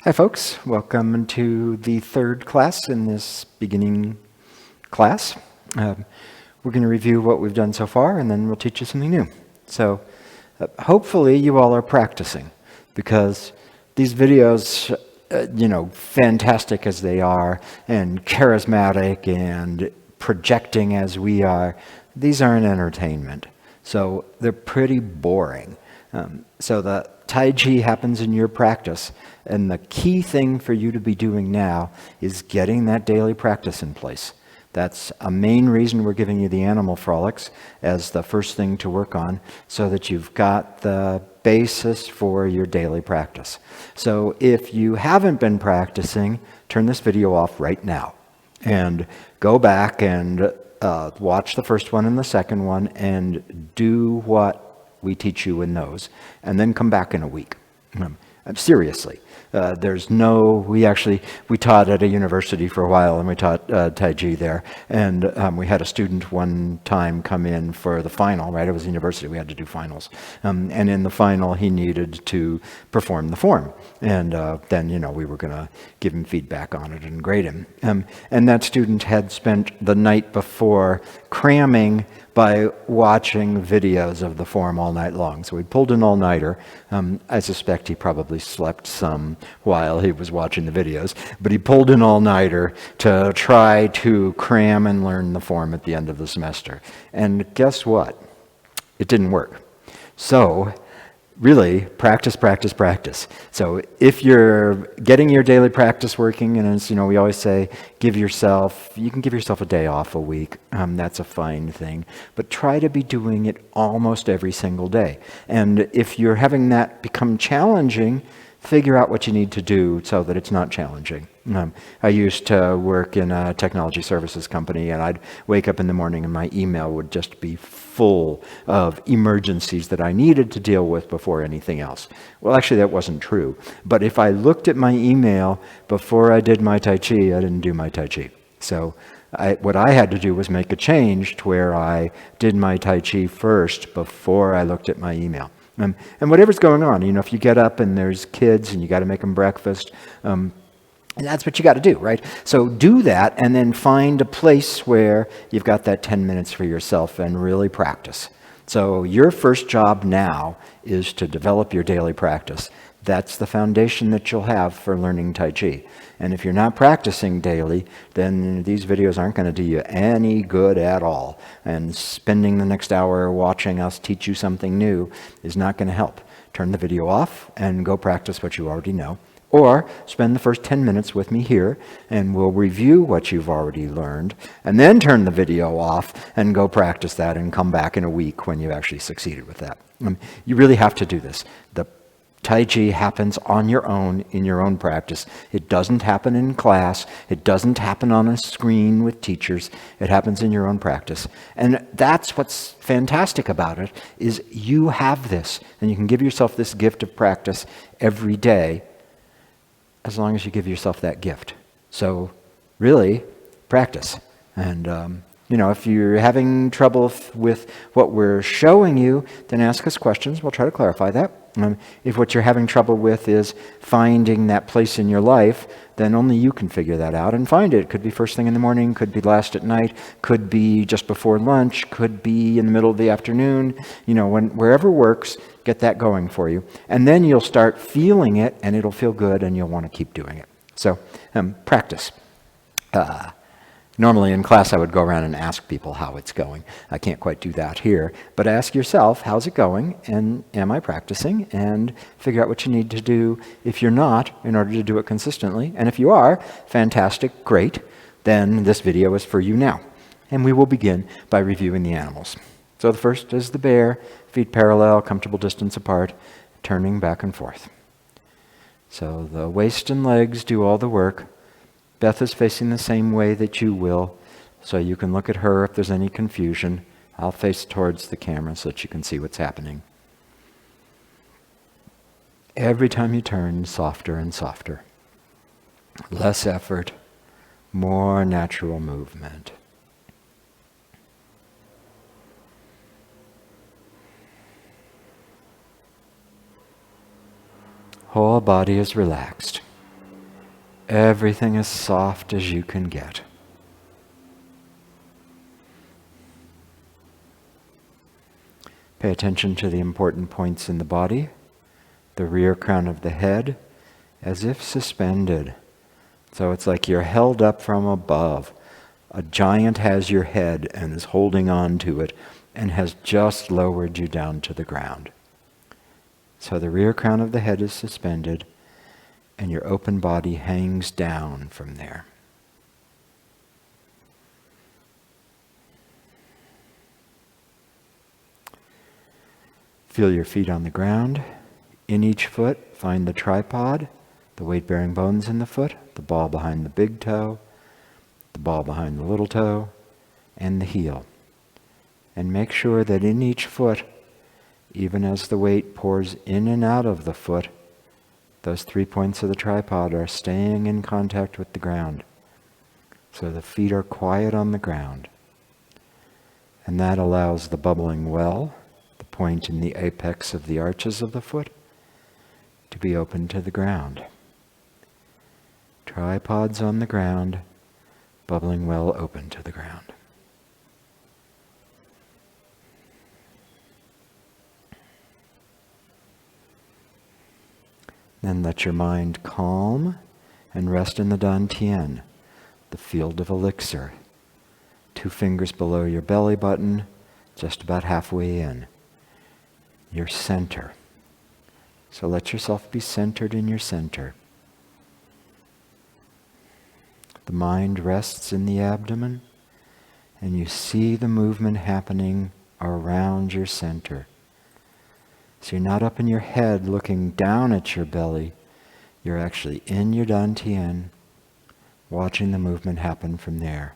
Hi folks, welcome to the third class in this beginning class. We're going to review what we've done so far and then we'll teach you something new. So hopefully you all are practicing because these videos, fantastic as they are and charismatic and projecting as we are, these aren't entertainment. So they're pretty boring. So the Tai Chi happens in your practice, and the key thing for you to be doing now is getting that daily practice in place. That's a main reason we're giving you the Animal Frolics as the first thing to work on, so that you've got the basis for your daily practice. So if you haven't been practicing, turn this video off right now and go back and watch the first one and the second one and do what we teach you in those, and then come back in a week. Seriously. We taught at a university for a while, and we taught Tai Chi there, and we had a student one time come in for the final, right? It was a university, we had to do finals. And in the final, he needed to perform the form. And then, we were going to give him feedback on it and grade him. And that student had spent the night before cramming by watching videos of the form all night long. So we pulled an all-nighter. I suspect he probably slept some while he was watching the videos, but he pulled an all-nighter to try to cram and learn the form at the end of the semester. And guess what? It didn't work. So really, practice, practice, practice. So if you're getting your daily practice working, and as we always say, you can give yourself a day off a week. That's a fine thing. But try to be doing it almost every single day. And if you're having that become challenging, figure out what you need to do so that it's not challenging. I used to work in a technology services company, and I'd wake up in the morning and my email would just be full of emergencies that I needed to deal with before anything else. Well, actually, that wasn't true. But if I looked at my email before I did my Tai Chi, I didn't do my Tai Chi. So what I had to do was make a change to where I did my Tai Chi first before I looked at my email. And whatever's going on, if you get up and there's kids and you got to make them breakfast, and that's what you got to do, right? So do that and then find a place where you've got that 10 minutes for yourself and really practice. So your first job now is to develop your daily practice. That's the foundation that you'll have for learning Tai Chi. And if you're not practicing daily, then these videos aren't going to do you any good at all. And spending the next hour watching us teach you something new is not going to help. Turn the video off and go practice what you already know. Or spend the first 10 minutes with me here, and we'll review what you've already learned, and then turn the video off and go practice that and come back in a week when you've actually succeeded with that. You really have to do this. The Tai Chi happens on your own, in your own practice. It doesn't happen in class. It doesn't happen on a screen with teachers. It happens in your own practice. And that's what's fantastic about it, is you have this, and you can give yourself this gift of practice every day, as long as you give yourself that gift. So really, practice. And, if you're having trouble with what we're showing you, then ask us questions. We'll try to clarify that. If what you're having trouble with is finding that place in your life, then only you can figure that out and find it. Could be first thing in the morning, could be last at night, could be just before lunch, could be in the middle of the afternoon. Wherever works, get that going for you. And then you'll start feeling it, and it'll feel good, and you'll want to keep doing it. So practice. Normally in class I would go around and ask people how it's going. I can't quite do that here. But ask yourself, how's it going? And am I practicing? And figure out what you need to do if you're not, in order to do it consistently. And if you are, fantastic, great. Then this video is for you now. And we will begin by reviewing the animals. So the first is the bear, feet parallel, comfortable distance apart, turning back and forth. So the waist and legs do all the work. Beth is facing the same way that you will, so you can look at her if there's any confusion. I'll face towards the camera so that you can see what's happening. Every time you turn, softer and softer. Less effort, more natural movement. Whole body is relaxed. everything as soft as you can get. Pay attention to the important points in the body, the rear crown of the head, as if suspended. So it's like you're held up from above. A giant has your head and is holding on to it and has just lowered you down to the ground. So the rear crown of the head is suspended and your open body hangs down from there. Feel your feet on the ground. In each foot, find the tripod, the weight-bearing bones in the foot, the ball behind the big toe, the ball behind the little toe, and the heel. And make sure that in each foot, even as the weight pours in and out of the foot, those 3 points of the tripod are staying in contact with the ground. So the feet are quiet on the ground. And that allows the bubbling well, the point in the apex of the arches of the foot, to be open to the ground. Tripods on the ground, bubbling well open to the ground. Then let your mind calm and rest in the Dantian, the field of elixir. 2 fingers below your belly button, just about halfway in. Your center. So let yourself be centered in your center. The mind rests in the abdomen, and you see the movement happening around your center. So you're not up in your head looking down at your belly. You're actually in your Dantian, watching the movement happen from there.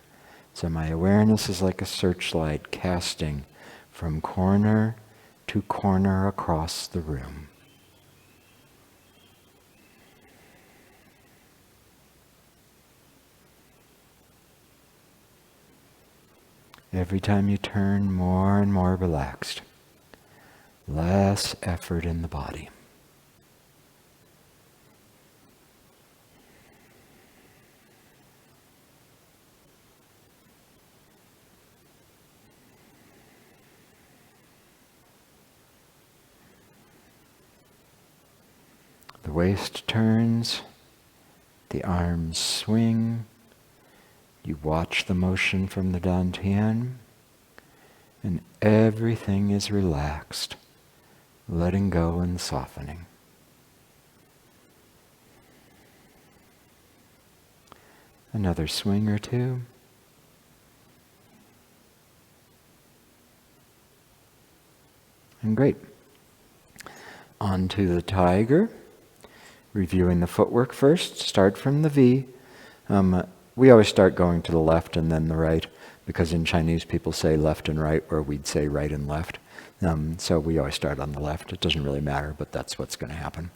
So my awareness is like a searchlight casting from corner to corner across the room. Every time you turn, more and more relaxed. Less effort in the body. The waist turns, the arms swing. You watch the motion from the Dantian, and everything is relaxed, letting go and softening. Another swing or two. And great. On to the tiger. Reviewing the footwork first. Start from the V. We always start going to the left and then the right, because in Chinese people say left and right, or we'd say right and left. So we always start on the left. It doesn't really matter, but that's what's going to happen.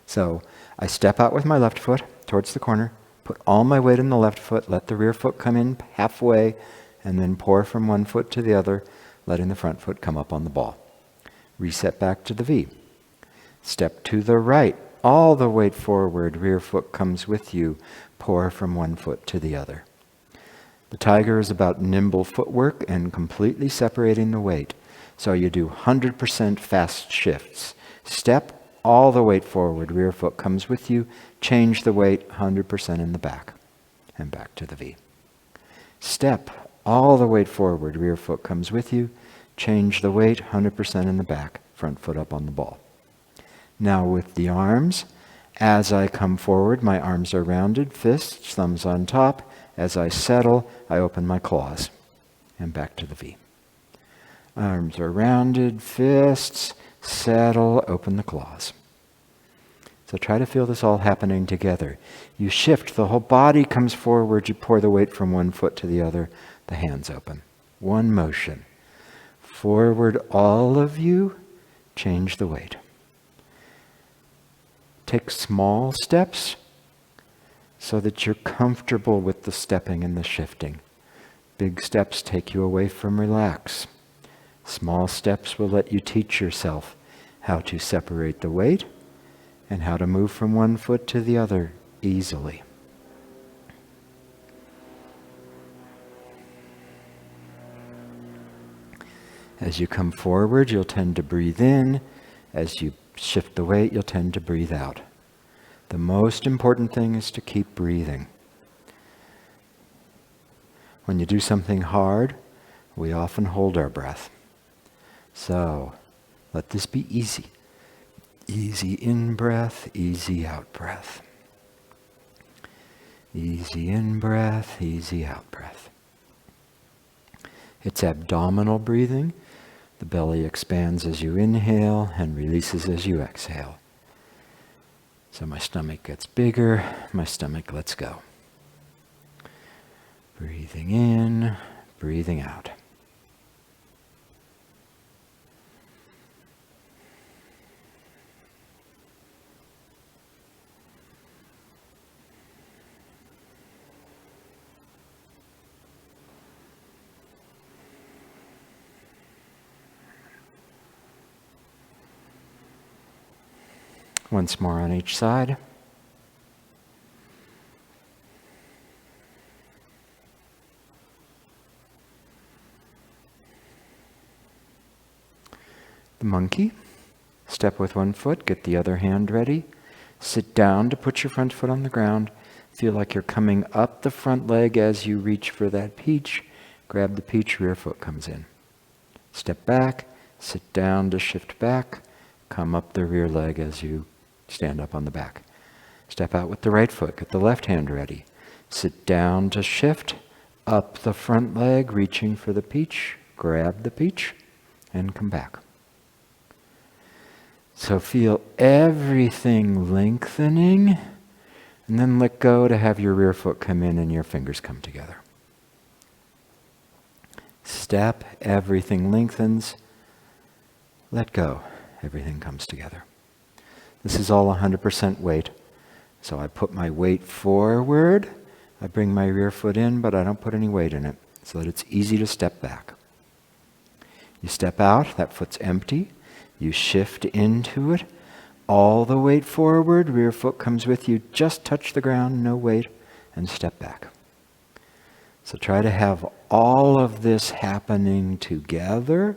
So I step out with my left foot towards the corner, put all my weight in the left foot, let the rear foot come in halfway, and then pour from one foot to the other, letting the front foot come up on the ball. Reset back to the V. Step to the right, all the weight forward, rear foot comes with you, pour from one foot to the other. The tiger is about nimble footwork and completely separating the weight. So you do 100% fast shifts. Step, all the weight forward, rear foot comes with you, change the weight 100% in the back, and back to the V. Step, all the weight forward, rear foot comes with you, change the weight 100% in the back, front foot up on the ball. Now with the arms, as I come forward, my arms are rounded, fists, thumbs on top. As I settle, I open my claws, and back to the V. Arms are rounded, fists, settle, open the claws. So try to feel this all happening together. You shift, the whole body comes forward, you pour the weight from one foot to the other, the hands open. One motion. Forward, all of you, change the weight. Take small steps so that you're comfortable with the stepping and the shifting. Big steps take you away from relax. Small steps will let you teach yourself how to separate the weight and how to move from one foot to the other easily. As you come forward, you'll tend to breathe in. As you shift the weight, you'll tend to breathe out. The most important thing is to keep breathing. When you do something hard, we often hold our breath. So, let this be easy. Easy in breath, easy out breath. Easy in breath, easy out breath. It's abdominal breathing. The belly expands as you inhale and releases as you exhale. So my stomach gets bigger, my stomach lets go. Breathing in, breathing out. Once more on each side. The monkey. Step with one foot, get the other hand ready. Sit down to put your front foot on the ground. Feel like you're coming up the front leg as you reach for that peach. Grab the peach, rear foot comes in. Step back, sit down to shift back. Come up the rear leg as you stand up on the back. Step out with the right foot, get the left hand ready. Sit down to shift, up the front leg, reaching for the peach. Grab the peach, and come back. So feel everything lengthening, and then let go to have your rear foot come in and your fingers come together. Step, everything lengthens. Let go, everything comes together. This is all 100% weight. So I put my weight forward, I bring my rear foot in, but I don't put any weight in it, so that it's easy to step back. You step out, that foot's empty. You shift into it, all the weight forward, rear foot comes with you, just touch the ground, no weight, and step back. So try to have all of this happening together.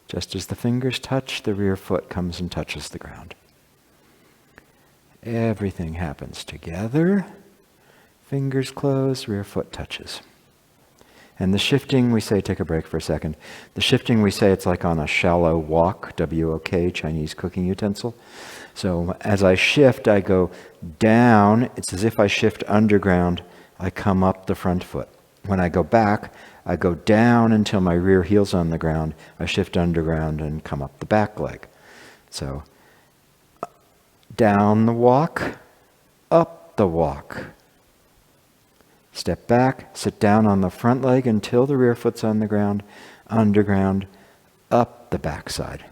Just as the fingers touch, the rear foot comes and touches the ground. Everything happens together. Fingers close, rear foot touches. And the shifting, we say, take a break for a second. The shifting, we say, it's like on a shallow wok, W-O-K, Chinese cooking utensil. So as I shift, I go down. It's as if I shift underground. I come up the front foot. When I go back, I go down until my rear heel's on the ground. I shift underground and come up the back leg. So down the walk, up the walk. Step back, sit down on the front leg until the rear foot's on the ground, underground, up the backside.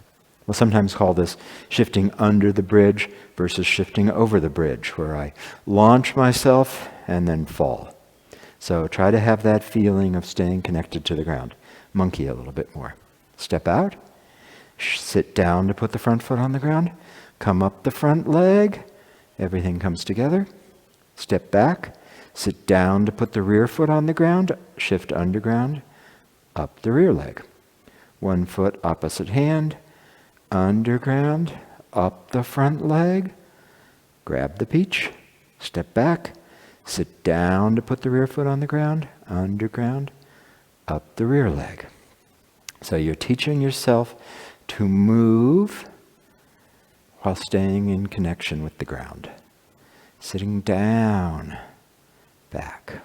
We'll sometimes call this shifting under the bridge versus shifting over the bridge, where I launch myself and then fall. So try to have that feeling of staying connected to the ground. Monkey a little bit more. Step out, sit down to put the front foot on the ground, come up the front leg, everything comes together. Step back, sit down to put the rear foot on the ground, shift underground, up the rear leg. One foot opposite hand, underground, up the front leg, grab the peach, step back, sit down to put the rear foot on the ground, underground, up the rear leg. So you're teaching yourself to move while staying in connection with the ground. Sitting down, back.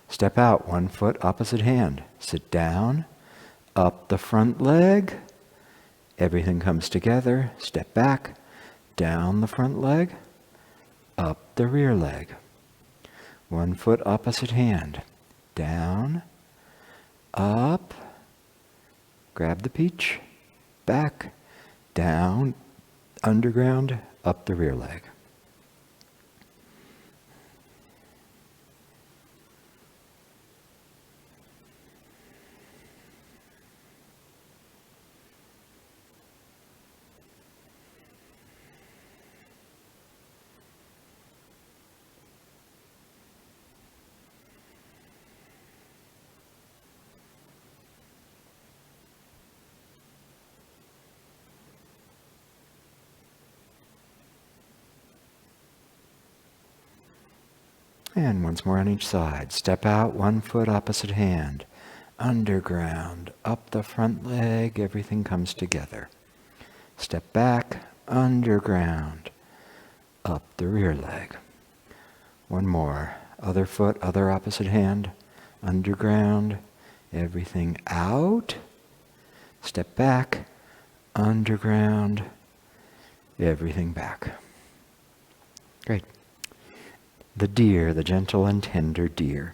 Step out, one foot opposite hand. Sit down, up the front leg. Everything comes together. Step back, down the front leg, up the rear leg. One foot opposite hand. Down, up, grab the peach, back, down, underground, up the rear leg. And once more on each side. Step out, one foot, opposite hand. Underground, up the front leg, everything comes together. Step back, underground, up the rear leg. One more. Other foot, other opposite hand. Underground, everything out. Step back, underground, everything back. Great. The deer, the gentle and tender deer.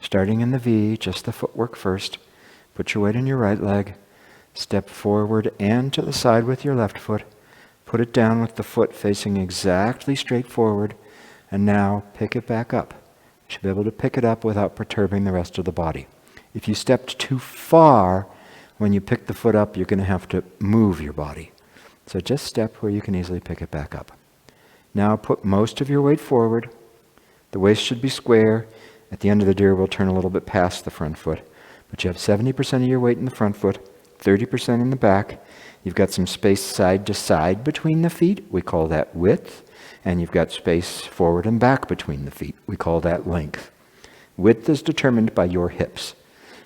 Starting in the V, just the footwork first. Put your weight in your right leg. Step forward and to the side with your left foot. Put it down with the foot facing exactly straight forward. And now pick it back up. You should be able to pick it up without perturbing the rest of the body. If you stepped too far, when you pick the foot up, you're going to have to move your body. So just step where you can easily pick it back up. Now put most of your weight forward. The waist should be square. At the end of the deer, we'll turn a little bit past the front foot. But you have 70% of your weight in the front foot, 30% in the back. You've got some space side to side between the feet. We call that width. And you've got space forward and back between the feet. We call that length. Width is determined by your hips.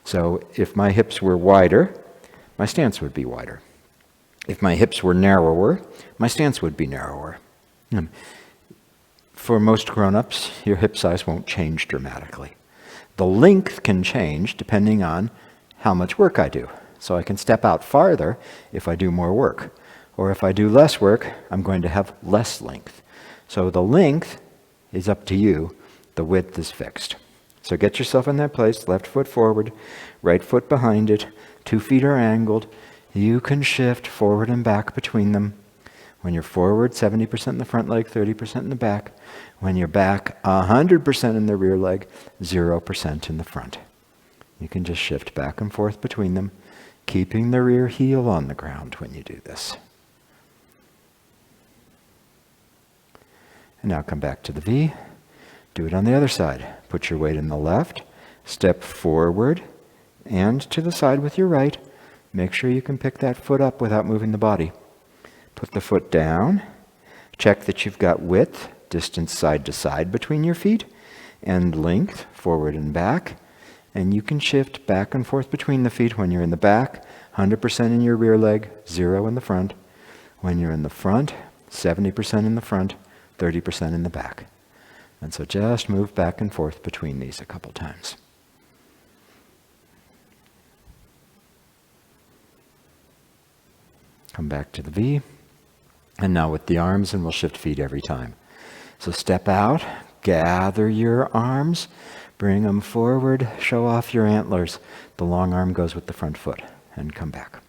So if my hips were wider, my stance would be wider. If my hips were narrower, my stance would be narrower. For most grown-ups, your hip size won't change dramatically. The length can change depending on how much work I do. So I can step out farther if I do more work. Or if I do less work, I'm going to have less length. So the length is up to you. The width is fixed. So get yourself in that place, left foot forward, right foot behind it, 2 feet are angled. You can shift forward and back between them. When you're forward, 70% in the front leg, 30% in the back. When you're back, 100% in the rear leg, 0% in the front. You can just shift back and forth between them, keeping the rear heel on the ground when you do this. And now come back to the V. Do it on the other side. Put your weight in the left, step forward and to the side with your right. Make sure you can pick that foot up without moving the body. Put the foot down. Check that you've got width, distance side to side between your feet, and length forward and back. And you can shift back and forth between the feet when you're in the back, 100% in your rear leg, 0 in the front. When you're in the front, 70% in the front, 30% in the back. And so just move back and forth between these a couple times. Come back to the V. And now with the arms, and we'll shift feet every time. So step out, gather your arms, bring them forward, show off your antlers. The long arm goes with the front foot, and come back.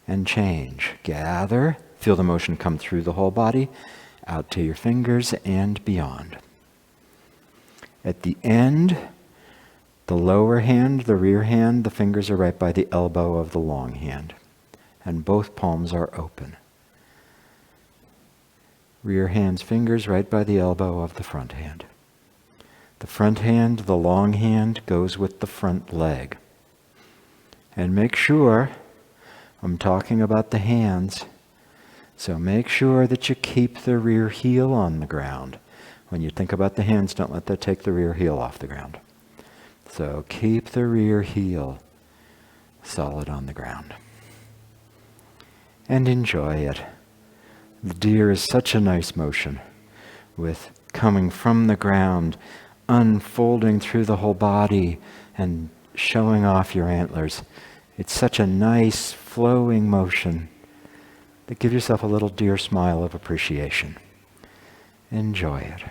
And change. Gather, feel the motion come through the whole body, out to your fingers and beyond. At the end, the lower hand, the rear hand, the fingers are right by the elbow of the long hand. And both palms are open. Rear hand's fingers right by the elbow of the front hand. The front hand, the long hand, goes with the front leg. And make sure, I'm talking about the hands, so make sure that you keep the rear heel on the ground. When you think about the hands, don't let that take the rear heel off the ground. So keep the rear heel solid on the ground. And enjoy it. The deer is such a nice motion, with coming from the ground, unfolding through the whole body, and showing off your antlers. It's such a nice, flowing motion that give yourself a little deer smile of appreciation. Enjoy it.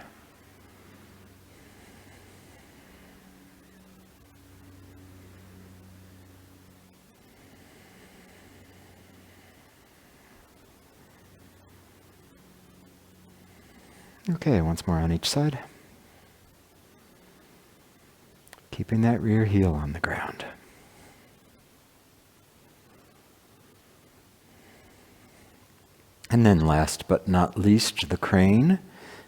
Okay, once more on each side. Keeping that rear heel on the ground. And then last but not least, the crane.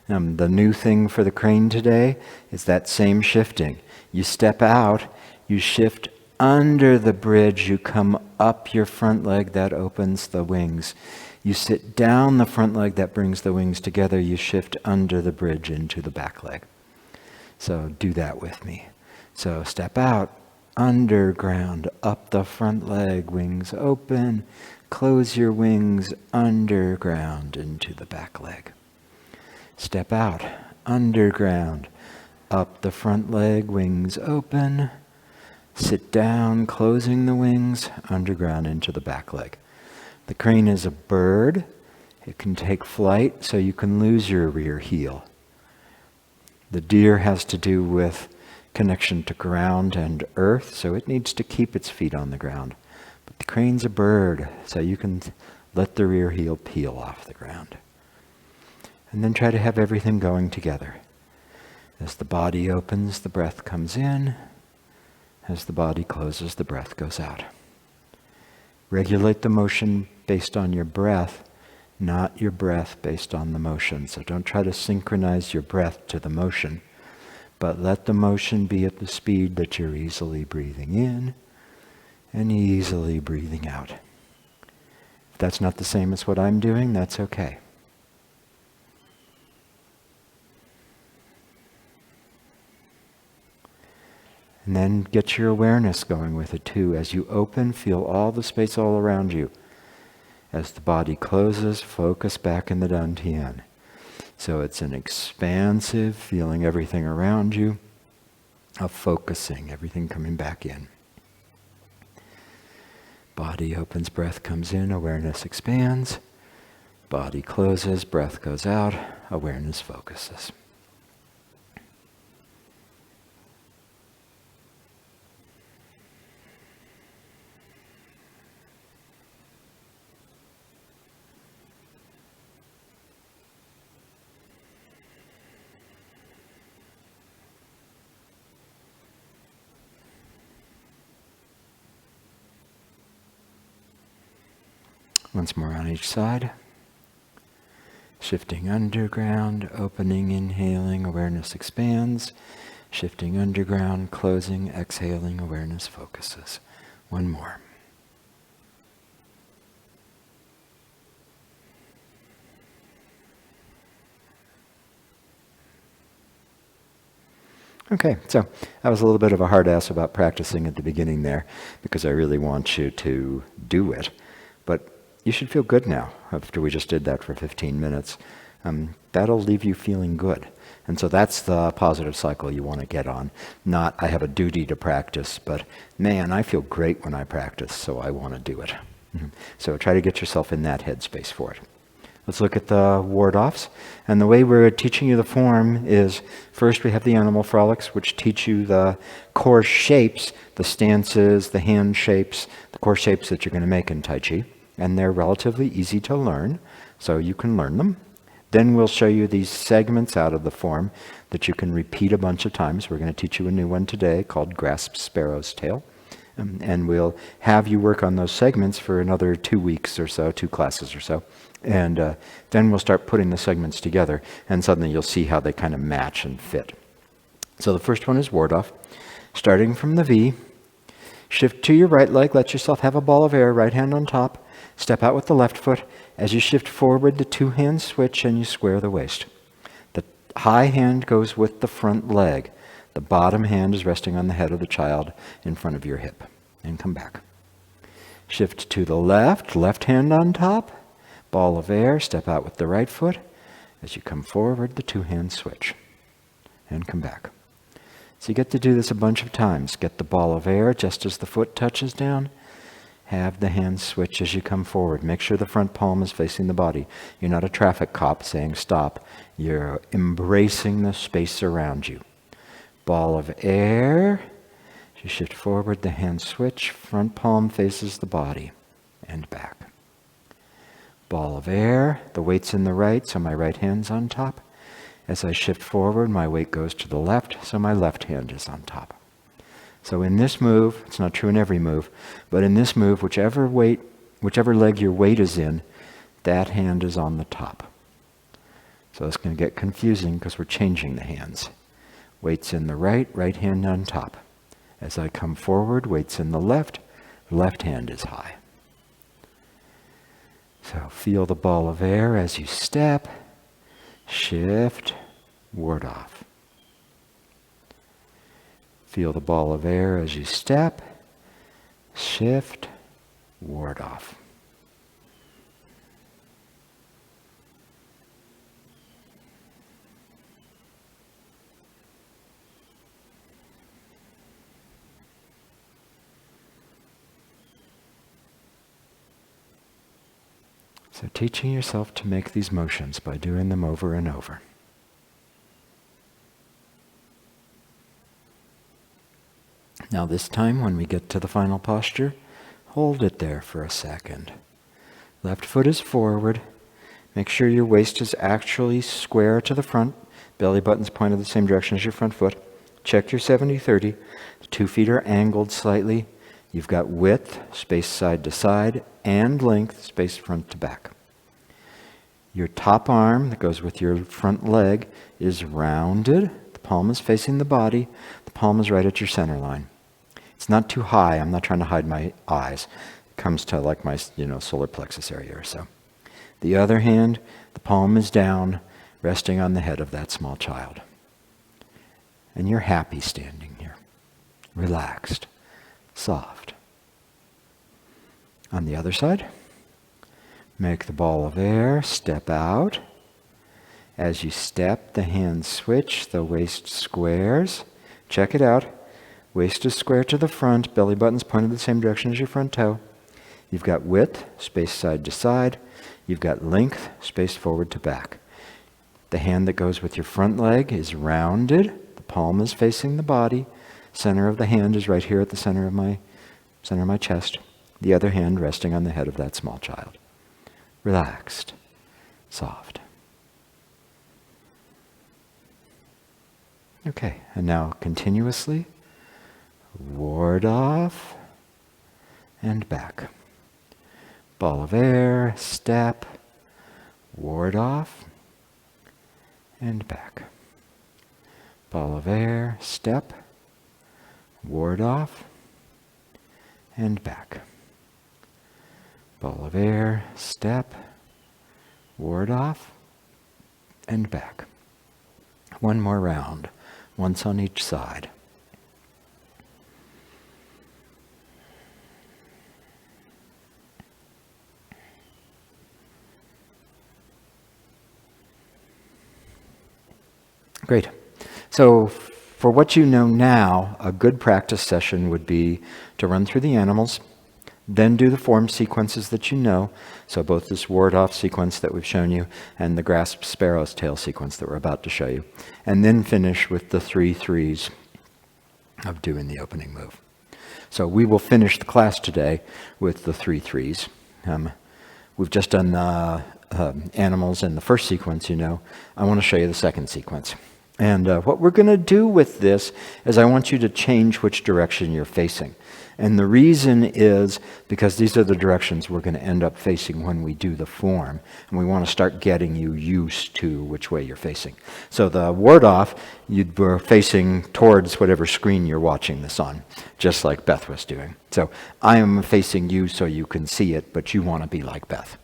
The new thing for the crane today is that same shifting. You step out, you shift under the bridge, you come up your front leg, that opens the wings. You sit down the front leg, that brings the wings together. You shift under the bridge into the back leg. So do that with me. So step out, underground, up the front leg, wings open. Close your wings, underground, into the back leg. Step out, underground, up the front leg, wings open. Sit down, closing the wings, underground into the back leg. The crane is a bird. It can take flight, so you can lose your rear heel. The deer has to do with connection to ground and earth, so it needs to keep its feet on the ground. But the crane's a bird, so you can let the rear heel peel off the ground. And then try to have everything going together. As the body opens, the breath comes in. As the body closes, the breath goes out. Regulate the motion based on your breath, not your breath based on the motion. So don't try to synchronize your breath to the motion, but let the motion be at the speed that you're easily breathing in and easily breathing out. If that's not the same as what I'm doing, that's okay. And then get your awareness going with it too. As you open, feel all the space all around you. As the body closes, focus back in the Dantian. So it's an expansive, feeling everything around you, of focusing, everything coming back in. Body opens, breath comes in, awareness expands. Body closes, breath goes out, awareness focuses. Once more on each side. Shifting underground, opening, inhaling, awareness expands. Shifting underground, closing, exhaling, awareness focuses. One more. Okay, so I was a little bit of a hard ass about practicing at the beginning there because I really want you to do it. But you should feel good now after we just did that for 15 minutes. That'll leave you feeling good. And so that's the positive cycle you want to get on. Not, I have a duty to practice, but man, I feel great when I practice, so I want to do it. So try to get yourself in that headspace for it. Let's look at the Wardoffs. And the way we're teaching you the form is, first we have the Animal Frolics, which teach you the core shapes, the stances, the hand shapes, the core shapes that you're going to make in Tai Chi. And they're relatively easy to learn, so you can learn them. Then we'll show you these segments out of the form that you can repeat a bunch of times. We're going to teach you a new one today called Grasp Sparrow's Tail. And we'll have you work on those segments for another 2 weeks or so, 2 classes or so. And then we'll start putting the segments together, and suddenly you'll see how they kind of match and fit. So the first one is Wardoff. Starting from the V, shift to your right leg, let yourself have a ball of air, right hand on top. Step out with the left foot. As you shift forward, the 2-hand switch, and you square the waist. The high hand goes with the front leg. The bottom hand is resting on the head of the child in front of your hip. And come back. Shift to the left, left hand on top. Ball of air, step out with the right foot. As you come forward, the 2-hand switch. And come back. So you get to do this a bunch of times. Get the ball of air just as the foot touches down. Have the hand switch as you come forward. Make sure the front palm is facing the body. You're not a traffic cop saying stop. You're embracing the space around you. Ball of air. As you shift forward, the hand switch. Front palm faces the body. And back. Ball of air. The weight's in the right, so my right hand's on top. As I shift forward, my weight goes to the left, so my left hand is on top. So in this move, it's not true in every move, but in this move, whichever leg your weight is in, that hand is on the top. So it's going to get confusing because we're changing the hands. Weight's in the right, right hand on top. As I come forward, weight's in the left hand is high. So feel the ball of air as you step, shift, ward off. Feel the ball of air as you step, shift, ward off. So teaching yourself to make these motions by doing them over and over. Now this time, when we get to the final posture, hold it there for a second. Left foot is forward. Make sure your waist is actually square to the front. Belly button's pointed the same direction as your front foot. Check your 70-30. 2 feet are angled slightly. You've got width, space side to side, and length, space front to back. Your top arm that goes with your front leg is rounded. The palm is facing the body. The palm is right at your center line. It's not too high. I'm not trying to hide my eyes. It comes to like my, solar plexus area or so. The other hand, the palm is down, resting on the head of that small child. And you're happy standing here, relaxed, soft. On the other side, make the ball of air, step out. As you step, the hands switch, the waist squares. Check it out. Waist is square to the front, belly button's pointed the same direction as your front toe. You've got width, space side to side. You've got length, space forward to back. The hand that goes with your front leg is rounded. The palm is facing the body. Center of the hand is right here at the center of my chest. The other hand resting on the head of that small child. Relaxed, soft. Okay, and now continuously ward off and back. Ball of air, step, ward off and back. Ball of air, step, ward off and back. Ball of air, step, ward off and back. One more round, once on each side. Great. So for what you know now, a good practice session would be to run through the animals, then do the form sequences that you know, so both this ward-off sequence that we've shown you and the grasp sparrow's tail sequence that we're about to show you, and then finish with the 3 threes of doing the opening move. So we will finish the class today with the 3 threes. We've just done animals in the first sequence, I want to show you the second sequence. And what we're going to do with this is I want you to change which direction you're facing. And the reason is because these are the directions we're going to end up facing when we do the form. And we want to start getting you used to which way you're facing. So the ward off, you were facing towards whatever screen you're watching this on, just like Beth was doing. So I am facing you so you can see it, but you want to be like Beth.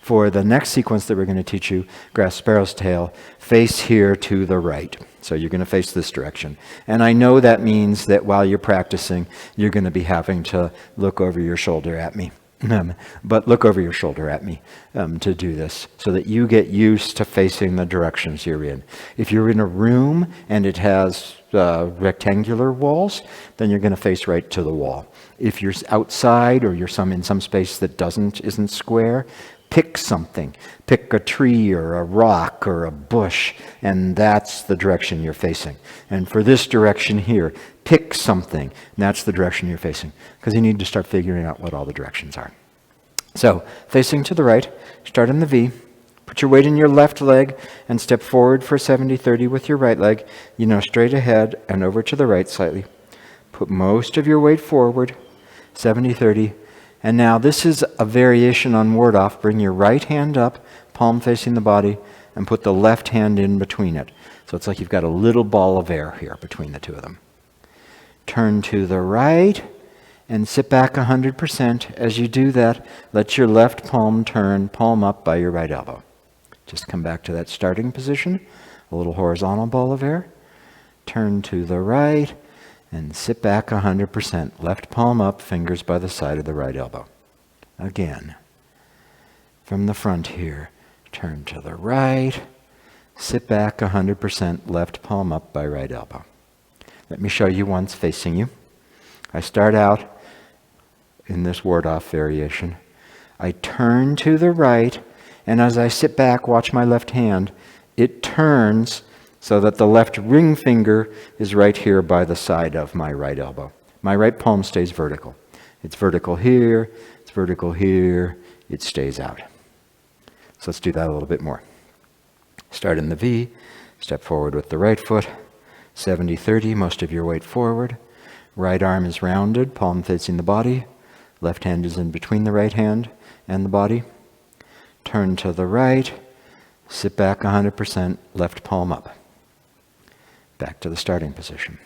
For the next sequence that we're going to teach you, grasp sparrow's tail, face here to the right. So you're going to face this direction. And I know that means that while you're practicing, you're going to be having to look over your shoulder at me. But look over your shoulder at me to do this so that you get used to facing the directions you're in. If you're in a room and it has rectangular walls, then you're going to face right to the wall. If you're outside or you're in some space that isn't square, pick something. Pick a tree or a rock or a bush, and that's the direction you're facing. And for this direction here, pick something, and that's the direction you're facing, because you need to start figuring out what all the directions are. So, facing to the right, start in the V, put your weight in your left leg, and step forward for 70-30 with your right leg, straight ahead and over to the right slightly. Put most of your weight forward, 70-30. And now this is a variation on ward off. Bring your right hand up, palm facing the body, and put the left hand in between it. So it's like you've got a little ball of air here between the two of them. Turn to the right and sit back 100%. As you do that, let your left palm turn, palm up by your right elbow. Just come back to that starting position, a little horizontal ball of air. Turn to the right, and sit back 100%. Left palm up, fingers by the side of the right elbow. Again. From the front here, turn to the right, sit back 100%, left palm up by right elbow. Let me show you once facing you. I start out in this Wardoff variation. I turn to the right, and as I sit back, watch my left hand, it turns so that the left ring finger is right here by the side of my right elbow. My right palm stays vertical. It's vertical here, it's vertical here, it stays out. So let's do that a little bit more. Start in the V, step forward with the right foot, 70-30, most of your weight forward. Right arm is rounded, palm facing the body. Left hand is in between the right hand and the body. Turn to the right, sit back 100%, left palm up. Back to the starting position.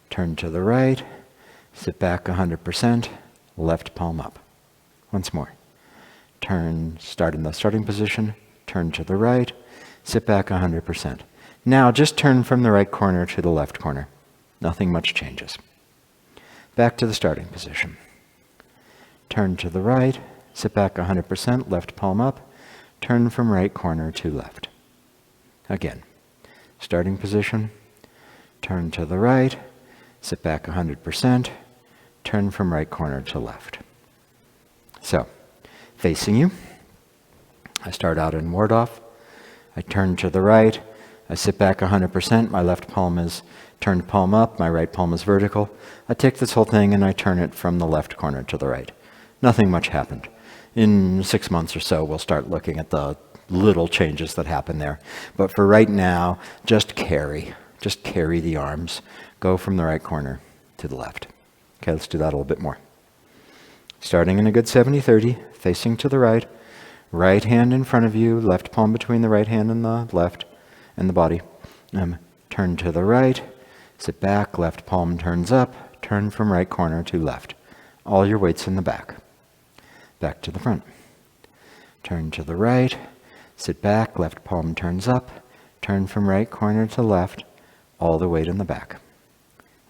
Turn to the right, sit back 100%, left palm up. Once more. Start in the starting position, turn to the right, sit back 100%. Now just turn from the right corner to the left corner. Nothing much changes. Back to the starting position. Turn to the right, sit back 100%, left palm up, turn from right corner to left. Again, starting position, turn to the right, sit back 100%, turn from right corner to left. So, facing you, I start out in Wardoff, I turn to the right, I sit back 100%, my left palm is turned palm up, my right palm is vertical. I take this whole thing and I turn it from the left corner to the right. Nothing much happened. In 6 months or so, we'll start looking at the little changes that happen there. But for right now, just carry the arms. Go from the right corner to the left. Okay, let's do that a little bit more. Starting in a good 70-30, facing to the right, right hand in front of you, left palm between the right hand and the left, and the body. Turn to the right, sit back, left palm turns up, turn from right corner to left. All your weight's in the back. Back to the front. Turn to the right, sit back, left palm turns up, turn from right corner to left, all the weight in the back.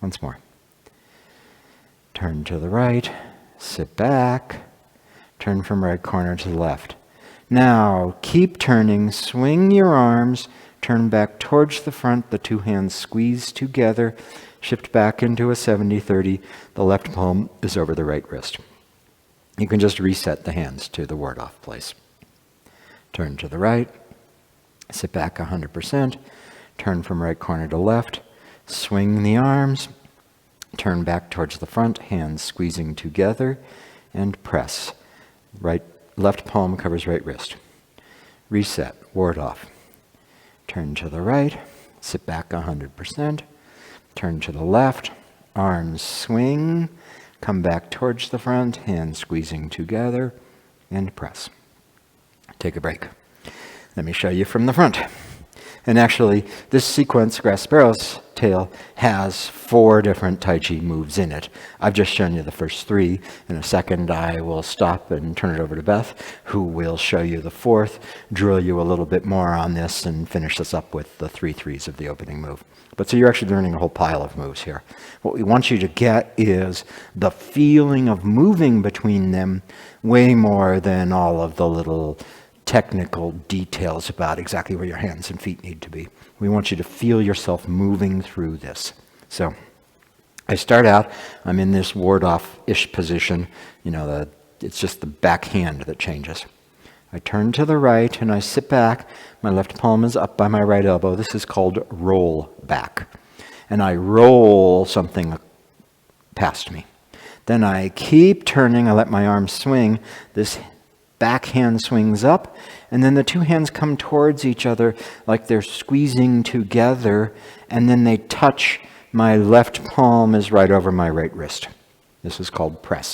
Once more. Turn to the right, sit back, turn from right corner to the left. Now, keep turning, swing your arms, turn back towards the front, the two hands squeeze together, shift back into a 70-30, the left palm is over the right wrist. You can just reset the hands to the Wardoff place. Turn to the right, sit back 100%, turn from right corner to left, swing the arms, turn back towards the front, hands squeezing together, and press. Left palm covers right wrist. Reset, Wardoff. Turn to the right, sit back 100%, turn to the left, arms swing, come back towards the front, hands squeezing together, and press. Take a break. Let me show you from the front. And actually, this sequence, Grass Sparrow's Tale, has 4 different Tai Chi moves in it. I've just shown you the first 3. In a second, I will stop and turn it over to Beth, who will show you the 4th, drill you a little bit more on this, and finish this up with the 3 threes of the opening move. But so you're actually learning a whole pile of moves here. What we want you to get is the feeling of moving between them way more than all of the little technical details about exactly where your hands and feet need to be. We want you to feel yourself moving through this. So I start out, I'm in this Wardoff-ish position. It's just the back hand that changes. I turn to the right and I sit back. My left palm is up by my right elbow. This is called roll back. And I roll something past me. Then I keep turning. I let my arm swing. This back hand swings up, and then the 2 hands come towards each other like they're squeezing together, and then they touch. My left palm is right over my right wrist. This is called press.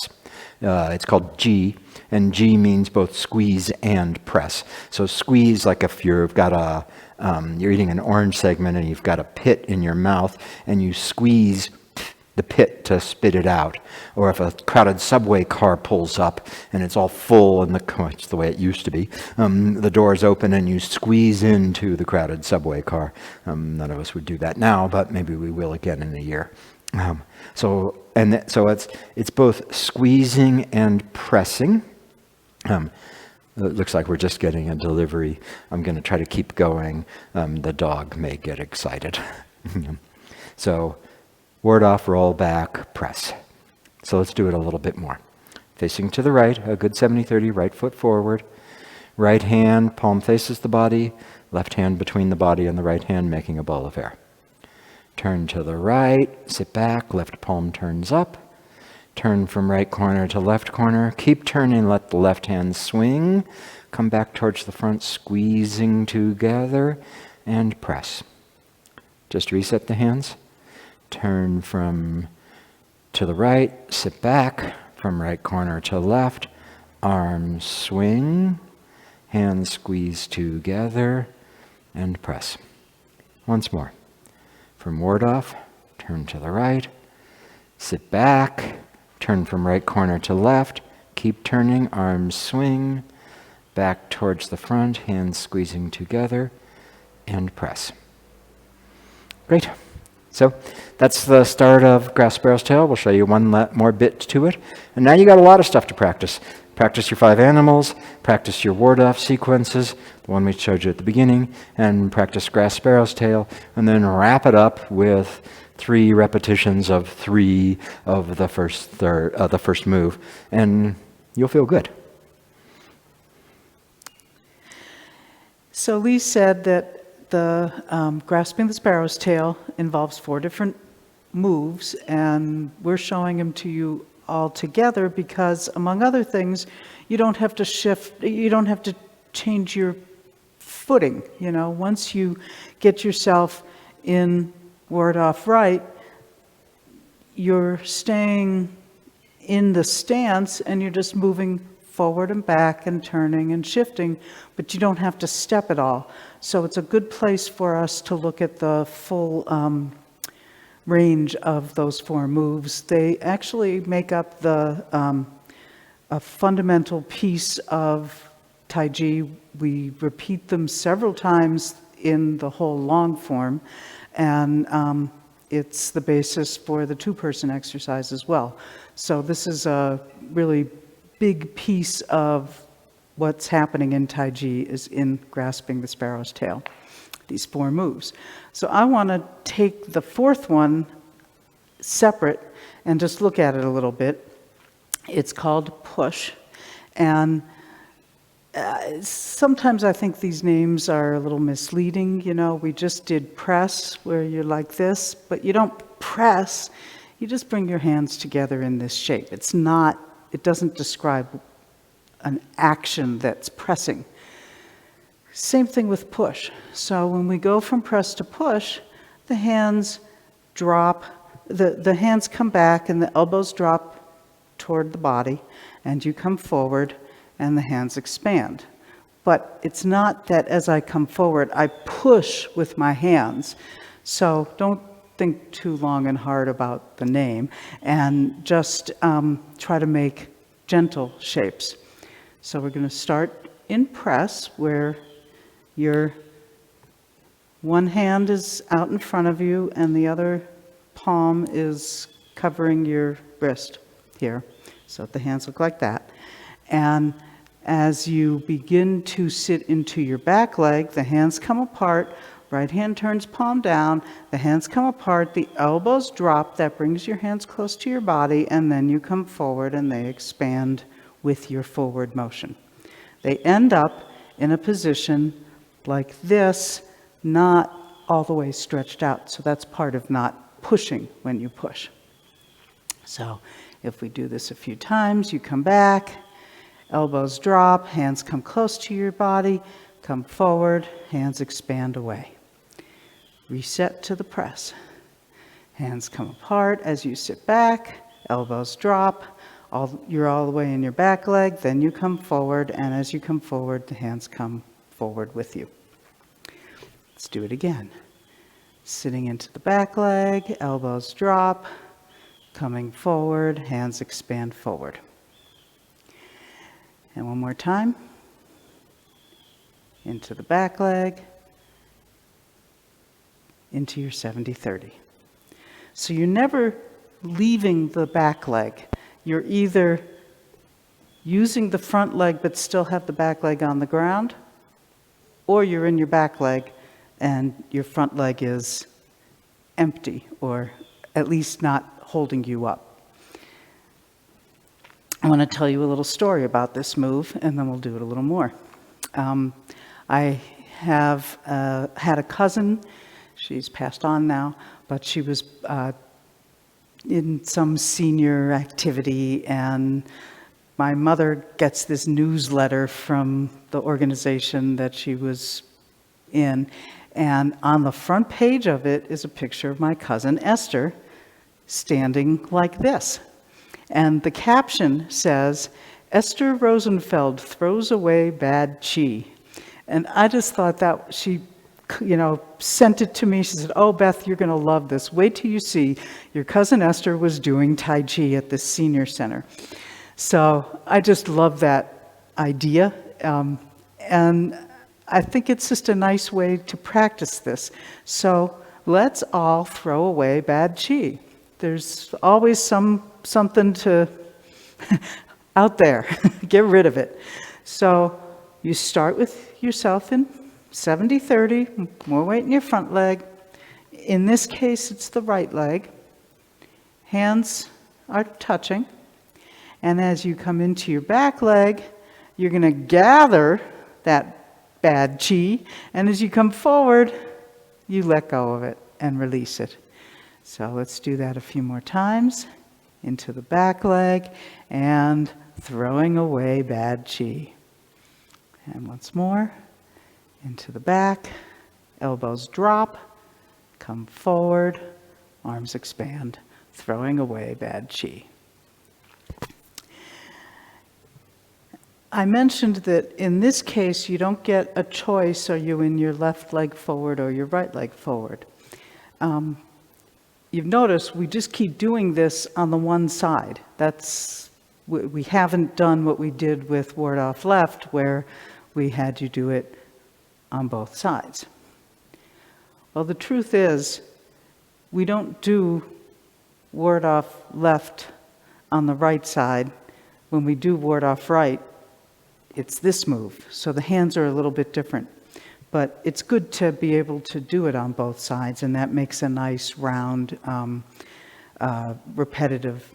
It's called G, and G means both squeeze and press. So squeeze, like if you've got you're eating an orange segment and you've got a pit in your mouth, and you squeeze the pit to spit it out. Or if a crowded subway car pulls up and it's all full and it's the way it used to be, the doors open and you squeeze into the crowded subway car. None of us would do that now, but maybe we will again in a year. So it's both squeezing and pressing. It looks like we're just getting a delivery. I'm going to try to keep going. The dog may get excited. So, ward off, roll back, press. So let's do it a little bit more. Facing to the right, a good 70-30, right foot forward. Right hand, palm faces the body. Left hand between the body and the right hand, making a ball of air. Turn to the right, sit back, left palm turns up. Turn from right corner to left corner. Keep turning, let the left hand swing. Come back towards the front, squeezing together, and press. Just reset the hands. Turn to the right, sit back, from right corner to left. Arms swing, hands squeeze together, and press. Once more. From Wardoff, turn to the right, sit back, turn from right corner to left, keep turning, arms swing, back towards the front, hands squeezing together, and press. Great. So that's the start of Grass Sparrow's Tail. We'll show you one more bit to it. And now you got a lot of stuff to practice. Practice your 5 animals, practice your Wardoff sequences, the one we showed you at the beginning, and practice Grass Sparrow's Tail, and then wrap it up with 3 repetitions of 3 of the first move, and you'll feel good. So Lee said that the grasping the sparrow's tail involves 4 different moves, and we're showing them to you all together because, among other things, you don't have to shift, you don't have to change your footing. You know, once you get yourself in Wardoff right, you're staying in the stance and you're just moving forward and back and turning and shifting, but you don't have to step at all. So it's a good place for us to look at the full range of those 4 moves. They actually make up a fundamental piece of Tai Chi. We repeat them several times in the whole long form, and it's the basis for the 2-person exercise as well. So this is a really big piece of what's happening in Tai Chi is in grasping the sparrow's tail, these 4 moves. So I want to take the 4th one separate and just look at it a little bit. It's called push, and sometimes I think these names are a little misleading. You know, we just did press where you're like this, but you don't press, you just bring your hands together in this shape. It doesn't describe an action that's pressing. Same thing with push. So when we go from press to push, the hands drop, the hands come back and the elbows drop toward the body, and you come forward and the hands expand. But it's not that as I come forward, I push with my hands. So don't think too long and hard about the name, and just try to make gentle shapes. So we're going to start in press, where your one hand is out in front of you and the other palm is covering your wrist here. So the hands look like that. And as you begin to sit into your back leg, the hands come apart, right hand turns palm down, the hands come apart, the elbows drop, that brings your hands close to your body, and then you come forward and they expand with your forward motion. They end up in a position like this, not all the way stretched out. So that's part of not pushing when you push. So if we do this a few times, you come back, elbows drop, hands come close to your body, come forward, hands expand away. Reset to the press. Hands come apart as you sit back, elbows drop, you're all the way in your back leg, then you come forward, and as you come forward, the hands come forward with you. Let's do it again. Sitting into the back leg, elbows drop, coming forward, hands expand forward. And one more time. Into the back leg, into your 70-30. So you're never leaving the back leg. You're either using the front leg but still have the back leg on the ground, or you're in your back leg and your front leg is empty, or at least not holding you up. I want to tell you a little story about this move, and then we'll do it a little more. I have had a cousin. She's passed on now, but she was in some senior activity, and my mother gets this newsletter from the organization that she was in, and on the front page of it is a picture of my cousin Esther standing like this. And the caption says, "Esther Rosenfeld throws away bad chi." And I just thought that she, sent it to me. She said, "Oh, Beth, you're going to love this. Wait till you see. Your cousin Esther was doing Tai Chi at this senior center." So I just love that idea. And I think it's just a nice way to practice this. So let's all throw away bad chi. There's always something to out there. Get rid of it. So you start with yourself in 70-30, more weight in your front leg. In this case, it's the right leg. Hands are touching. And as you come into your back leg, you're going to gather that bad chi. And as you come forward, you let go of it and release it. So let's do that a few more times. Into the back leg and throwing away bad chi. And once more, into the back, elbows drop, come forward, arms expand, throwing away bad chi. I mentioned that in this case, you don't get a choice, are you in your left leg forward or your right leg forward? You've noticed we just keep doing this on the one side. We haven't done what we did with Wardoff left, where we had you do it on both sides. Well, the truth is, we don't do Wardoff left on the right side. When we do Wardoff right, it's this move. So the hands are a little bit different. But it's good to be able to do it on both sides, and that makes a nice, round, repetitive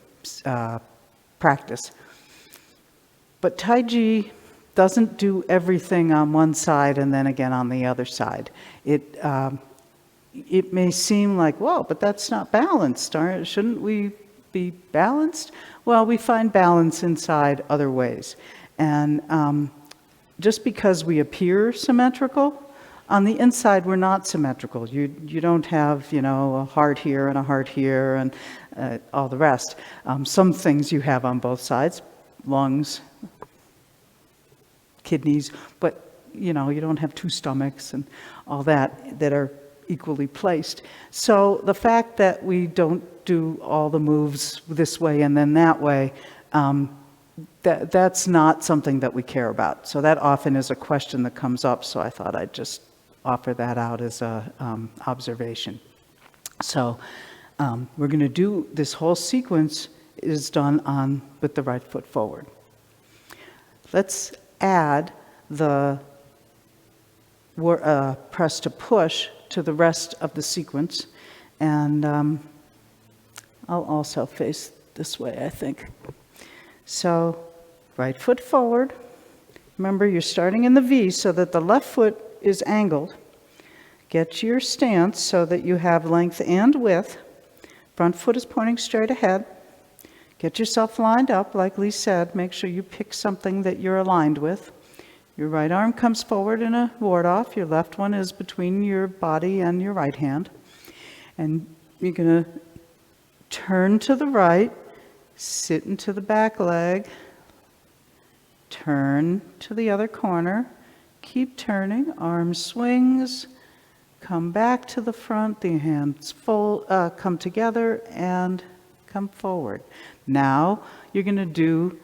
practice. But Tai Chi doesn't do everything on one side and then again on the other side. It may seem like, whoa, but that's not balanced. Shouldn't we be balanced? Well, we find balance inside other ways. And just because we appear symmetrical, on the inside we're not symmetrical. You don't have, a heart here and a heart here and all the rest. Some things you have on both sides, lungs, kidneys, but you don't have two stomachs and all that are equally placed. So the fact that we don't do all the moves this way and then that way, that's not something that we care about. So that often is a question that comes up, so I thought I'd just offer that out as a observation. So we're going to do this whole sequence is done with the right foot forward. Let's add the press to push to the rest of the sequence, and I'll also face this way, I think. So right foot forward. Remember, you're starting in the V so that the left foot is angled. Get your stance so that you have length and width. Front foot is pointing straight ahead. Get yourself lined up, like Lee said. Make sure you pick something that you're aligned with. Your right arm comes forward in a ward-off. Your left one is between your body and your right hand. And you're going to turn to the right, sit into the back leg, turn to the other corner, keep turning, arm swings, come back to the front, the hands come together and come forward. Now you're going to do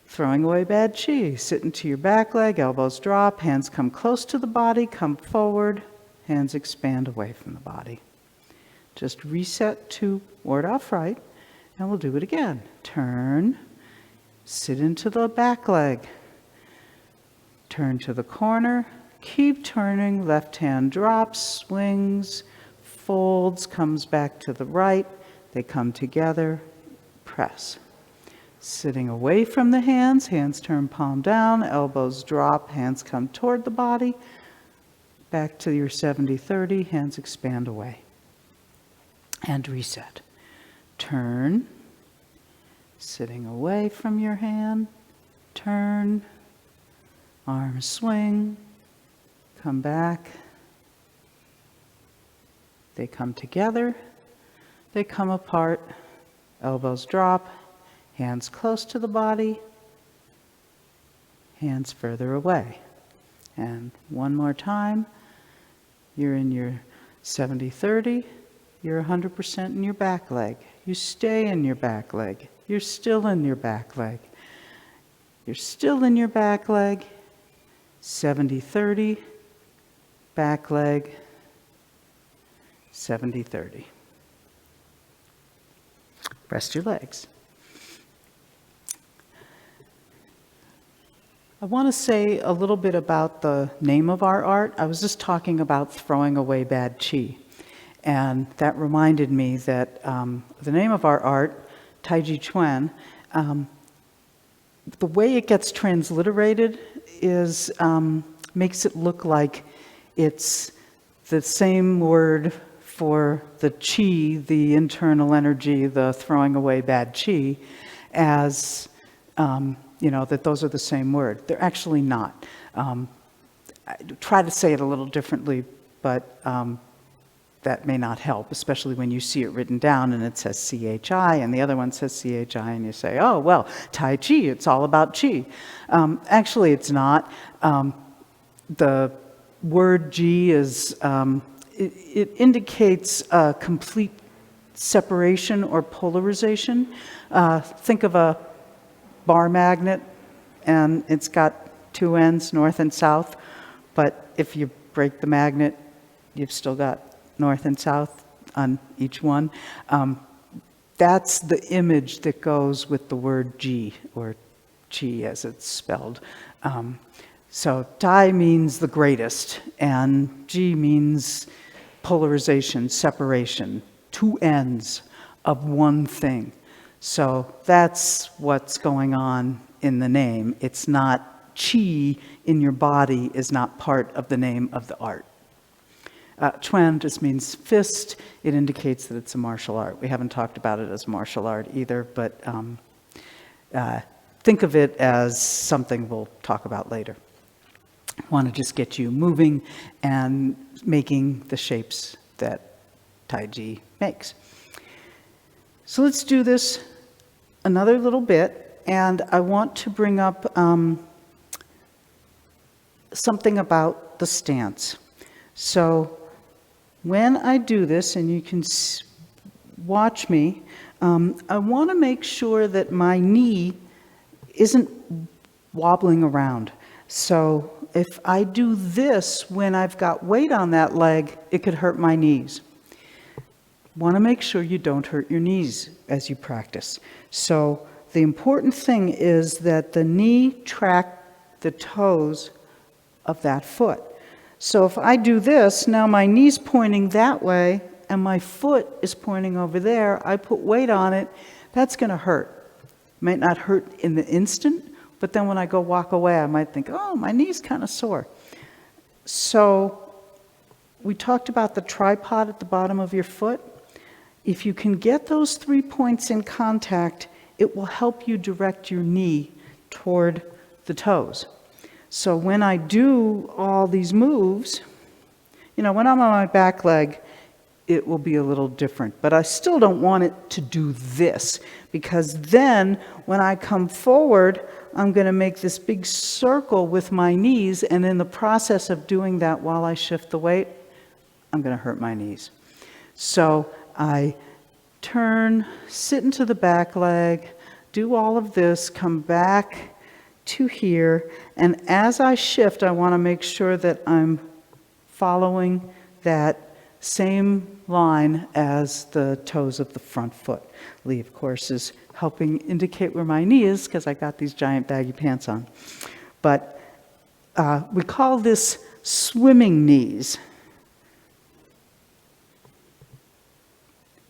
throwing away bad chi. Sit into your back leg, elbows drop, hands come close to the body, come forward, hands expand away from the body. Just reset to Wardoff right, and we'll do it again. Turn, sit into the back leg, turn to the corner, keep turning, left hand drops, swings, folds, comes back to the right, they come together, press. Sitting away from the hands, hands turn palm down, elbows drop, hands come toward the body, back to your 70-30, hands expand away. And reset. Turn, sitting away from your hand, turn, arms swing, come back. They come together, they come apart, elbows drop, hands close to the body, hands further away. And one more time, you're in your 70-30, you're 100% in your back leg. You stay in your back leg. You're still in your back leg. You're still in your back leg. 70-30, back leg, 70-30. Rest your legs. I want to say a little bit about the name of our art. I was just talking about throwing away bad chi. And that reminded me that the name of our art, Tai Chi Chuan, the way it gets transliterated is makes it look like it's the same word for the chi, the internal energy, the throwing away bad chi, as, that those are the same word. They're actually not. I try to say it a little differently, but that may not help, especially when you see it written down and it says CHI and the other one says CHI and you say, oh, well, Tai Chi, it's all about chi. Actually, it's not. The word Ji is, it indicates a complete separation or polarization. Think of a bar magnet and it's got two ends, north and south, but if you break the magnet, you've still got north and south on each one. That's the image that goes with the word Ji, or Chi as it's spelled. So Tai means the greatest, and Ji means polarization, separation, two ends of one thing. So that's what's going on in the name. It's not Chi in your body is not part of the name of the art. Chuan just means fist. It indicates that it's a martial art. We haven't talked about it as martial art either, but think of it as something we'll talk about later. I want to just get you moving and making the shapes that Tai Chi makes. So let's do this another little bit, and I want to bring up something about the stance. So when I do this, and you can watch me, I want to make sure that my knee isn't wobbling around. So if I do this when I've got weight on that leg, it could hurt my knees. Want to make sure you don't hurt your knees as you practice. So the important thing is that the knee track the toes of that foot. So if I do this, now my knee's pointing that way and my foot is pointing over there, I put weight on it, that's going to hurt. Might not hurt in the instant, but then when I go walk away, I might think, oh, my knee's kind of sore. So we talked about the tripod at the bottom of your foot. If you can get those 3 points in contact, it will help you direct your knee toward the toes. So when I do all these moves, when I'm on my back leg, it will be a little different. But I still don't want it to do this, because then when I come forward, I'm going to make this big circle with my knees, and in the process of doing that while I shift the weight, I'm going to hurt my knees. So I turn, sit into the back leg, do all of this, come back to here, and as I shift, I want to make sure that I'm following that same line as the toes of the front foot. Lee, of course, is helping indicate where my knee is because I got these giant baggy pants on. But we call this swimming knees.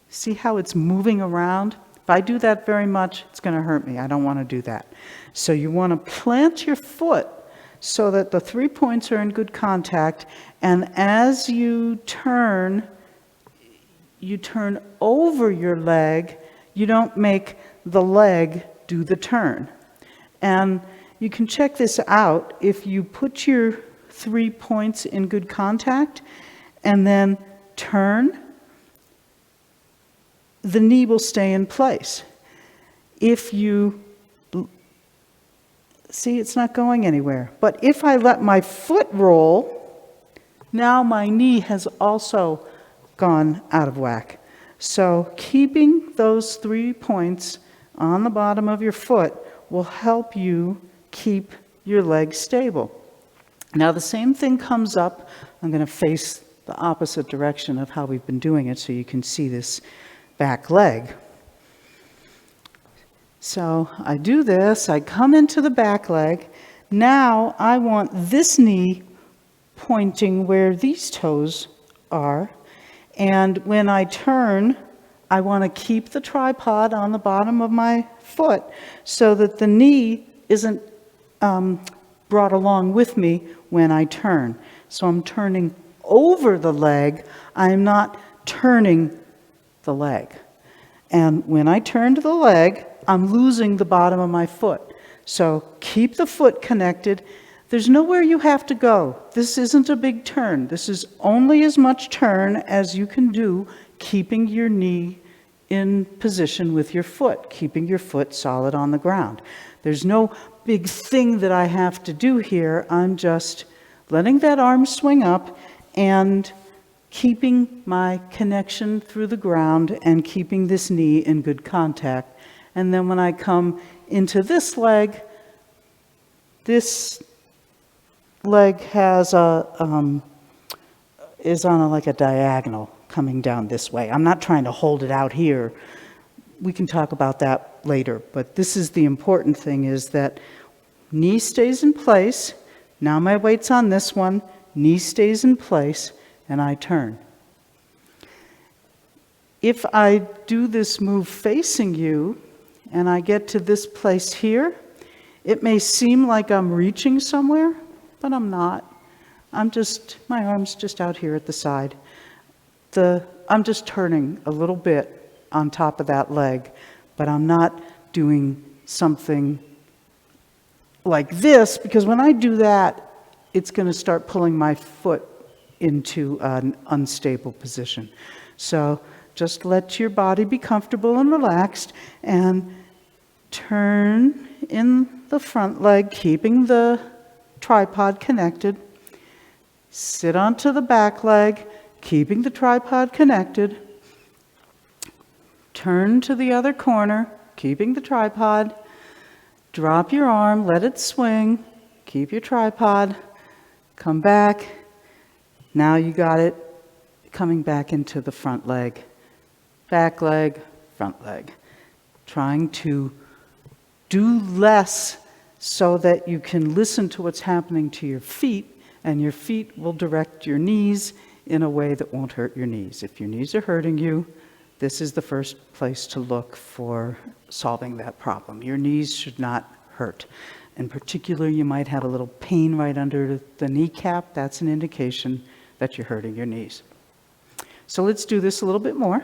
See how it's moving around? If I do that very much, it's going to hurt me. I don't want to do that. So you want to plant your foot so that the 3 points are in good contact, and as you turn over your leg. You don't make the leg do the turn. And you can check this out if you put your 3 points in good contact and then turn, the knee will stay in place. If you see, it's not going anywhere. But if I let my foot roll, now my knee has also gone out of whack. So keeping those 3 points on the bottom of your foot will help you keep your leg stable. Now the same thing comes up. I'm going to face the opposite direction of how we've been doing it so you can see this back leg. So I do this, I come into the back leg. Now I want this knee pointing where these toes are. And when I turn, I want to keep the tripod on the bottom of my foot so that the knee isn't brought along with me when I turn. So I'm turning over the leg, I'm not turning the leg. And when I turn to the leg, I'm losing the bottom of my foot. So keep the foot connected. There's nowhere you have to go. This isn't a big turn. This is only as much turn as you can do, keeping your knee in position with your foot, keeping your foot solid on the ground. There's no big thing that I have to do here. I'm just letting that arm swing up and keeping my connection through the ground and keeping this knee in good contact. And then when I come into this leg has is on like a diagonal coming down this way. I'm not trying to hold it out here. We can talk about that later, but this is the important thing, is that knee stays in place. Now my weight's on this one, knee stays in place, and I turn. If I do this move facing you, and I get to this place here, it may seem like I'm reaching somewhere, but I'm not. My arm's just out here at the side. I'm just turning a little bit on top of that leg, but I'm not doing something like this, because when I do that, it's going to start pulling my foot into an unstable position. So just let your body be comfortable and relaxed, and turn in the front leg, keeping the tripod connected. Sit onto the back leg, keeping the tripod connected. Turn to the other corner, keeping the tripod. Drop your arm, let it swing, keep your tripod. Come back. Now you got it coming back into the front leg. Back leg, front leg. Trying to do less so that you can listen to what's happening to your feet, and your feet will direct your knees in a way that won't hurt your knees. If your knees are hurting you, this is the first place to look for solving that problem. Your knees should not hurt. In particular, you might have a little pain right under the kneecap. That's an indication that you're hurting your knees. So let's do this a little bit more.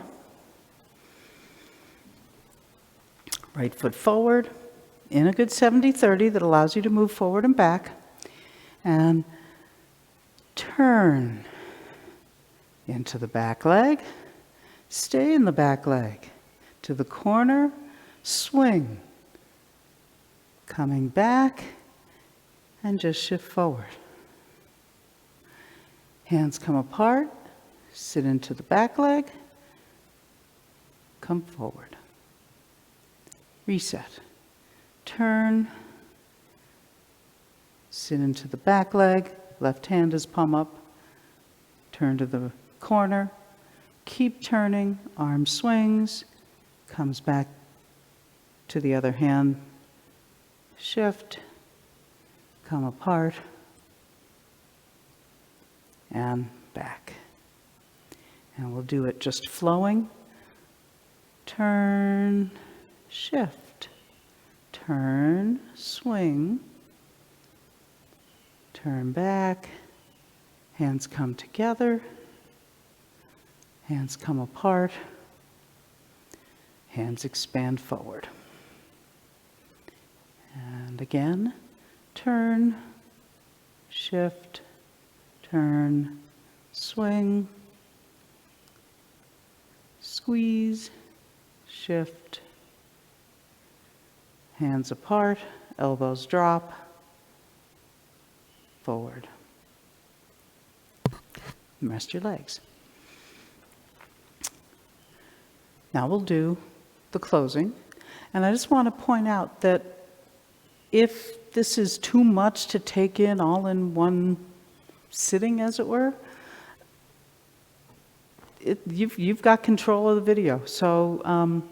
Right foot forward in a good 70-30 that allows you to move forward and back. And turn into the back leg. Stay in the back leg. To the corner, swing. Coming back, and just shift forward. Hands come apart, sit into the back leg, come forward. Reset. Turn, sit into the back leg, left hand is palm up, turn to the corner, Keep turning, arm swings, comes back to the other hand, shift, come apart, and back. And we'll do it just flowing. Turn, shift, turn, swing, turn back, hands come together, hands come apart, hands expand forward. And again, turn, shift, turn, swing, squeeze, shift, hands apart, elbows drop, forward. And rest your legs. Now we'll do the closing. And I just want to point out that if this is too much to take in all in one sitting, as it were, you've got control of the video. So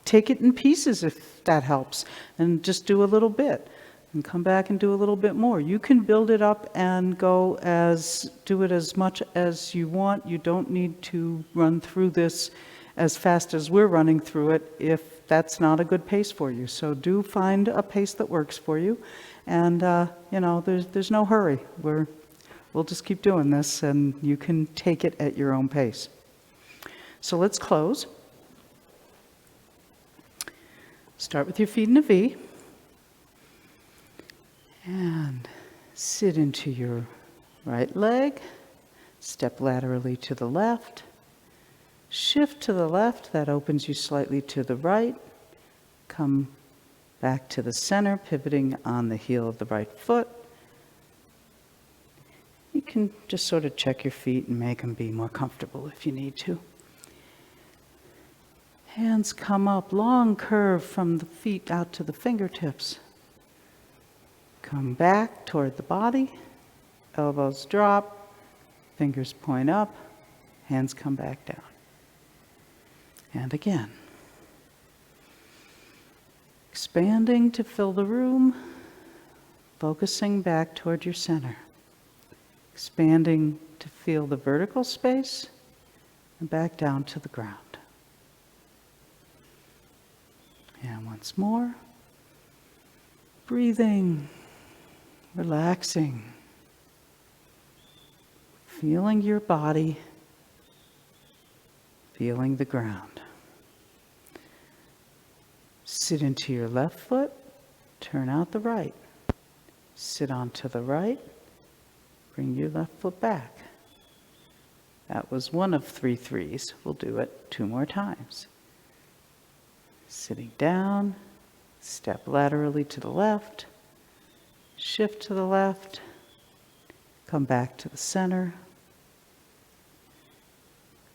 take it in pieces if that helps, and just do a little bit and come back and do a little bit more. You can build it up and do it as much as you want. You don't need to run through this as fast as we're running through it if that's not a good pace for you. So do find a pace that works for you. And, there's no hurry. We'll just keep doing this, and you can take it at your own pace. So let's close. Start with your feet in a V. And sit into your right leg. Step laterally to the left. Shift to the left. That opens you slightly to the right. Come back to the center, pivoting on the heel of the right foot. You can just sort of check your feet and make them be more comfortable if you need to. Hands come up, long curve from the feet out to the fingertips. Come back toward the body, elbows drop, fingers point up, hands come back down. And again. Expanding to fill the room, focusing back toward your center. Expanding to feel the vertical space and back down to the ground. And once more, breathing, relaxing, feeling your body, feeling the ground. Sit into your left foot, turn out the right. Sit onto the right, bring your left foot back. That was one of 3 threes. We'll do it 2 more times. Sitting down, step laterally to the left, shift to the left, come back to the center,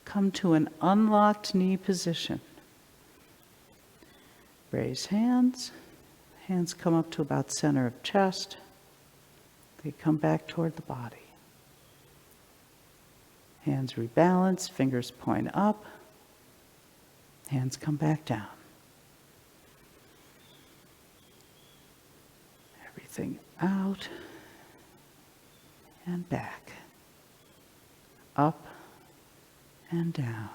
come to an unlocked knee position. Raise hands, hands come up to about center of chest, they come back toward the body. Hands rebalance, fingers point up, hands come back down. Everything out and back, up and down.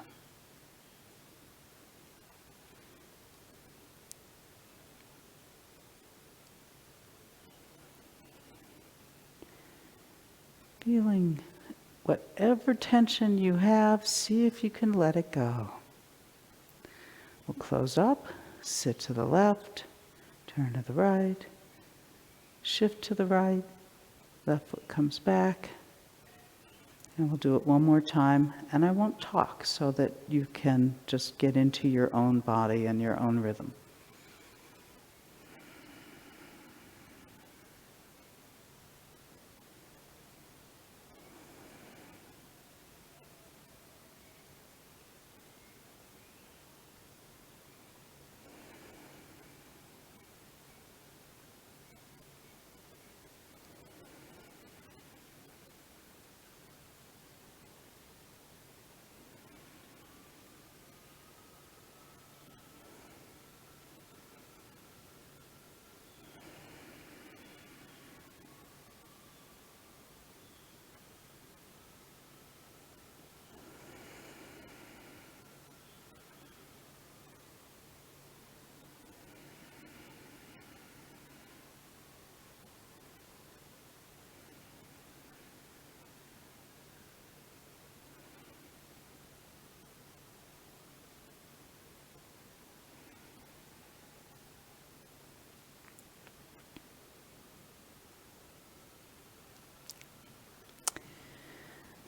Feeling whatever tension you have, see if you can let it go. We'll close up, sit to the left, turn to the right, shift to the right, left foot comes back, and we'll do it one more time. And I won't talk so that you can just get into your own body and your own rhythm.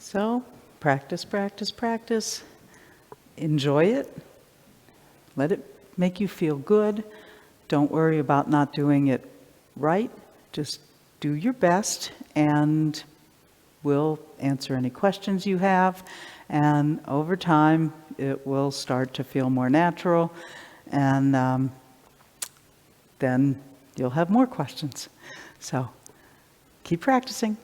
So practice, practice, practice. Enjoy it. Let it make you feel good. Don't worry about not doing it right. Just do your best, and we'll answer any questions you have. And over time, it will start to feel more natural, and then you'll have more questions. So keep practicing.